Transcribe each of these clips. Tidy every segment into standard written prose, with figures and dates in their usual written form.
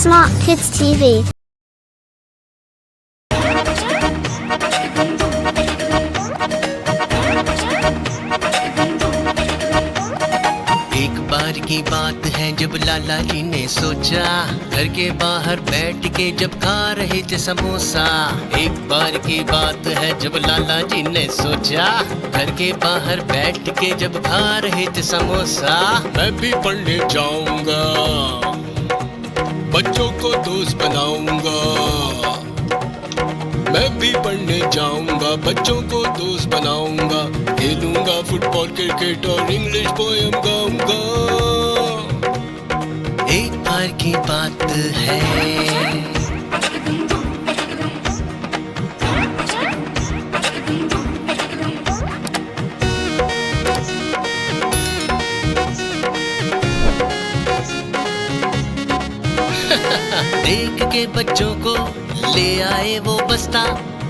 Smart Kids TV. एक बार की बात है जब लाला जी ने सोचा, घर के बाहर बैठ के जब खा रहे थे समोसा। एक बार की बात है जब लाला जी ने सोचा, घर के बाहर बैठ के जब खा रहे थे समोसा। मैं भी पढ़ने जाऊंगा, बच्चों को दोस्त बनाऊंगा। मैं भी पढ़ने जाऊंगा, बच्चों को दोस्त बनाऊंगा। खेलूंगा फुटबॉल, क्रिकेट और इंग्लिश पोयम गाऊंगा। एक बार की बात है। देख के बच्चों को ले आए वो बस्ता,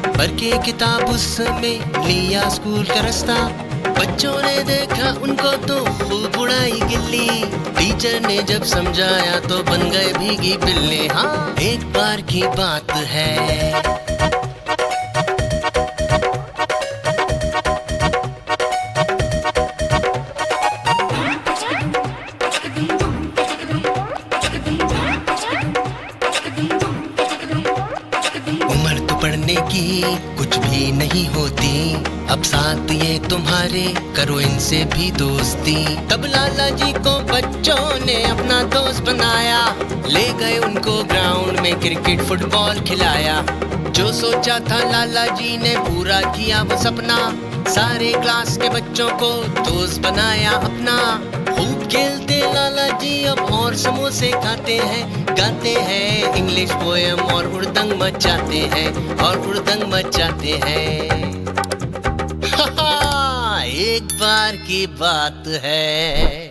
भर के किताब उसमें लिया स्कूल का रास्ता। बच्चों ने देखा उनको तो खूब उड़ाई गिल्ली, टीचर ने जब समझाया तो बन गए भीगी बिल्ली। हाँ, एक बार की बात है। उम्र तो पढ़ने की कुछ भी नहीं होती, अब साथ ये तुम्हारे, करो इनसे भी दोस्ती। तब लाला जी को बच्चों ने अपना दोस्त बनाया, ले गए उनको ग्राउंड में क्रिकेट फुटबॉल खिलाया। जो सोचा था लाला जी ने पूरा किया वो सपना, सारे क्लास के बच्चों को दोस्त बनाया अपना। खूब खेलते लाला जी अब और समोसे खाते हैं, गाते हैं इंग्लिश पोयम और हुड़दंग मचाते हैं, और हुड़दंग मचाते हैं। एक बार की बात है।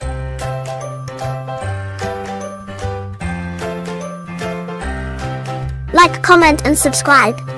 Like, comment and subscribe.